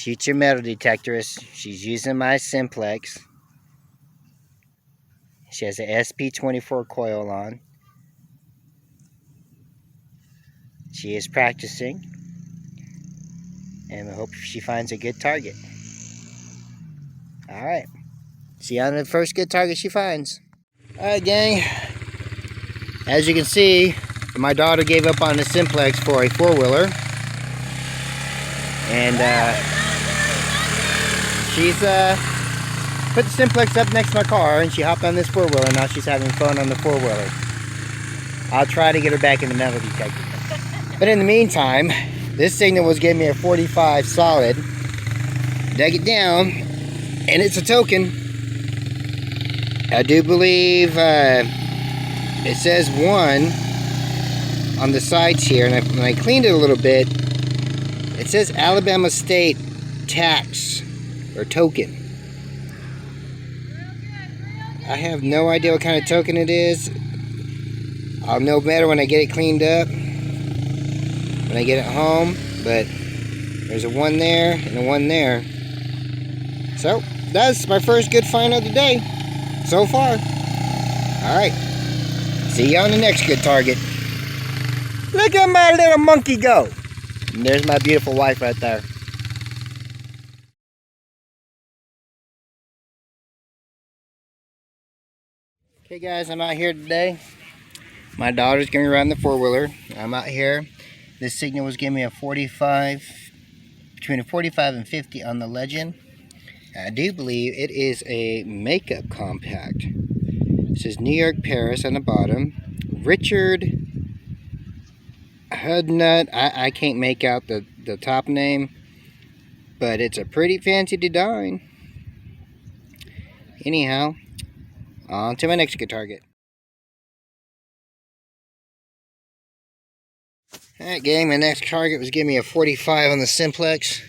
future metal detectorist. She's using my simplex. She has a SP24 coil on. She is practicing, and we hope she finds a good target. Alright, see you on the first good target she finds. Alright, gang, as you can see, my daughter gave up on the simplex for a four-wheeler, and she's put the simplex up next to my car, and she hopped on this four-wheeler. Now she's having fun on the four-wheeler. I'll try to get her back in the metal detector. But in the meantime, this signal was giving me a 45 solid. Dug it down, and it's a token. I do believe it says 1 on the sides here, and when I cleaned it a little bit, it says Alabama State tax or token. I have no idea what kind of token it is. I'll know better when I get it cleaned up, when I get it home, but there's a 1 there and a 1 there. So that's my first good find of the day so far. Alright, see you on the next good target. Look at my little monkey go. And there's my beautiful wife right there. Okay guys, I'm out here today. My daughter's going to run the four-wheeler. I'm out here. This signal was giving me a 45, between a 45 and 50 on the legend. I do believe it is a makeup compact. It says New York, Paris on the bottom. Richard Hudnut. I can't make out the top name, but it's a pretty fancy design. Anyhow, on to my next good target. Alright gang, my next target was giving me a 45 on the simplex.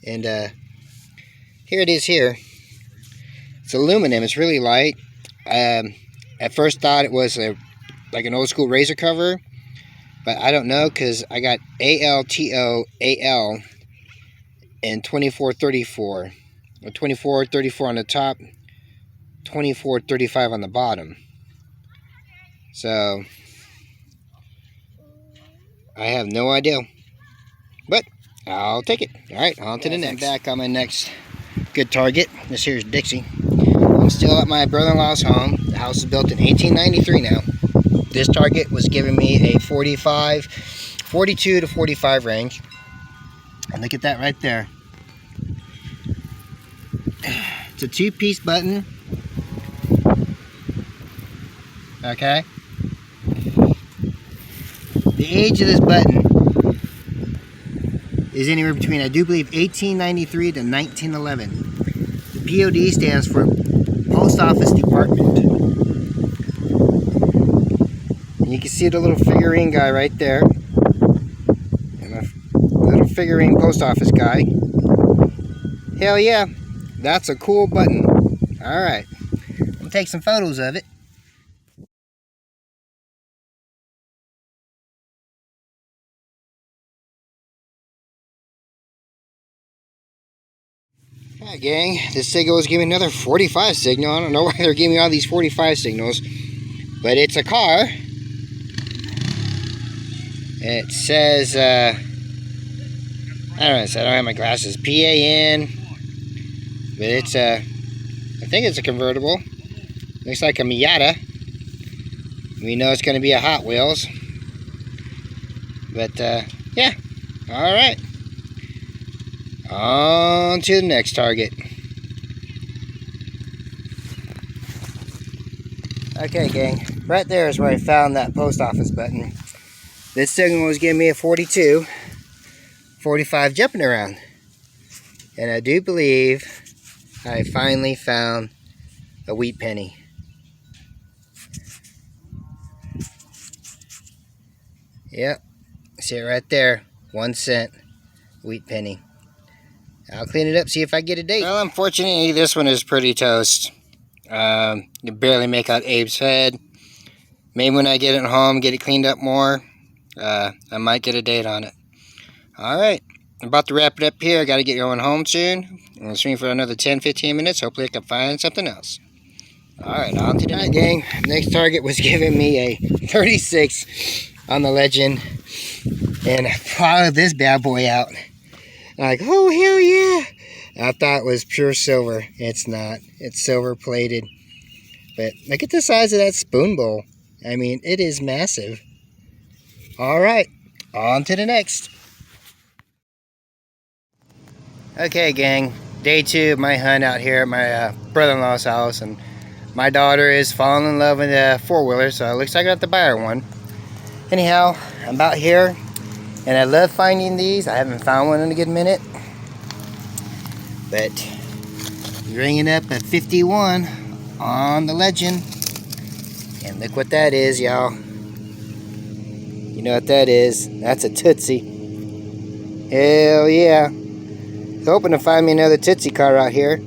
And here it is here. It's aluminum, it's really light. At first thought it was like an old school razor cover, but I don't know, because I got ALTO AL and 2434. 2434 on the top, 2435 on the bottom. So I have no idea, but I'll take it. Alright, on to the next. I'm back on my next good target. This here is Dixie. I'm still at my brother-in-law's home. The house is built in 1893 now. This target was giving me a 42 to 45 range. And look at that right there. It's a two-piece button. Okay. The age of this button is anywhere between, I do believe, 1893 to 1911. The POD stands for Post Office Department. And you can see the little figurine guy right there. And a little figurine post office guy. Hell yeah, that's a cool button. Alright, I'm gonna take some photos of it. Alright gang, this signal is giving me another 45 signal. I don't know why they're giving me all these 45 signals, but it's a car. It says, I don't know, I don't have my glasses, PAN, but it's I think it's a convertible. Looks like a Miata. We know it's going to be a Hot Wheels. But, yeah, alright. On to the next target. Okay gang, right there is where I found that post office button. This signal was giving me a 42, 45 jumping around. And I do believe I finally found a wheat penny. Yep, see it right there, 1 cent wheat penny. I'll clean it up, see if I get a date. Well, unfortunately, this one is pretty toast. You can barely make out Abe's head. Maybe when I get it home, get it cleaned up more, I might get a date on it. Alright, I'm about to wrap it up here. I gotta get going home soon. I'm gonna swing for another 10-15 minutes. Hopefully I can find something else. Alright, on to the next gang. Next target was giving me a 36 on the Legend. And I followed this bad boy out. I'm like, oh hell yeah! I thought it was pure silver. It's not. It's silver plated. But look at the size of that spoon bowl. I mean, it is massive. Alright, on to the next. Okay, gang. Day 2 of my hunt out here at my brother-in-law's house. And my daughter is falling in love with a four-wheeler, so it looks like I have to buy her one. Anyhow, I'm out here, and I love finding these. I haven't found one in a good minute. But ringing up a 51 on the Legend. And look what that is, y'all. You know what that is? That's a Tootsie. Hell yeah. Hoping to find me another Tootsie car out here.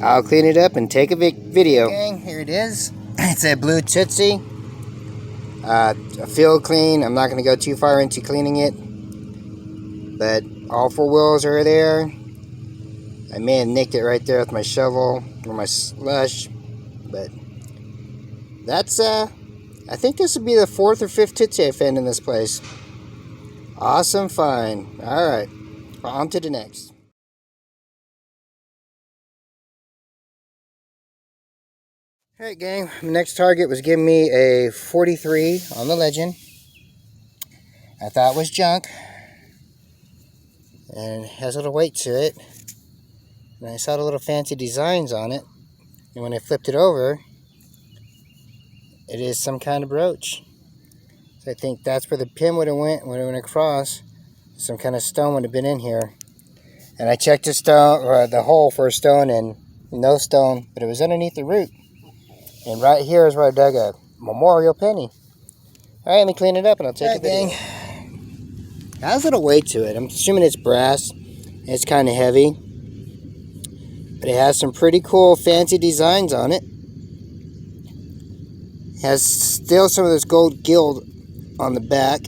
I'll clean it up and take a video. Okay, here it is. It's a blue Tootsie. A field clean. I'm not going to go too far into cleaning it. But all four wheels are there. I may have nicked it right there with my shovel or my slush. But that's, I think this would be the 4th or 5th Tootsie I found in this place. Awesome find. Alright, on to the next. Alright gang, my next target was giving me a 43 on the Legend. I thought it was junk. And it has a little weight to it. And I saw the little fancy designs on it. And when I flipped it over, it is some kind of brooch. So I think that's where the pin would have went when it went across. Some kind of stone would have been in here. And I checked the stone, or the hole for a stone, and no stone, but it was underneath the root. And right here is where I dug a memorial penny. Alright, let me clean it up and I'll take it video. It has a little weight to it. I'm assuming it's brass. It's kind of heavy. But it has some pretty cool fancy designs on it. It has still some of this gold gilt on the back.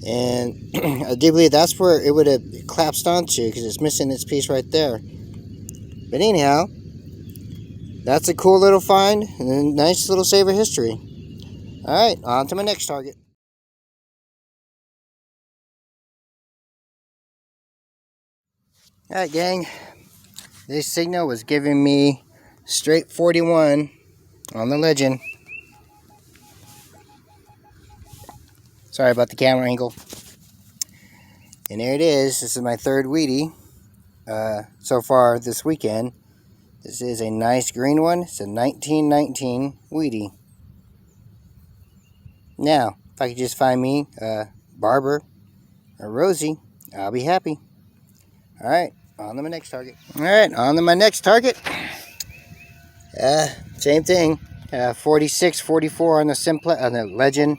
And I do believe that's where it would have collapsed onto, because it's missing its piece right there. But anyhow, that's a cool little find and a nice little save of history. Alright, on to my next target. Alright gang, this signal was giving me straight 41 on the Legend. Sorry about the camera angle. And there it is. This is my 3rd wheatie so far this weekend. This is a nice green one. It's a 1919 wheatie. Now, if I could just find me a Barber or Rosie, I'll be happy. Alright, on to my next target. Alright, on to my next target. Same thing. 46, 44 on the Legend.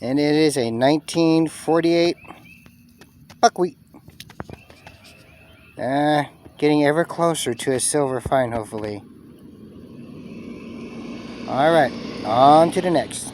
And it is a 1948 buckwheat. Getting ever closer to a silver find, hopefully. Alright, on to the next.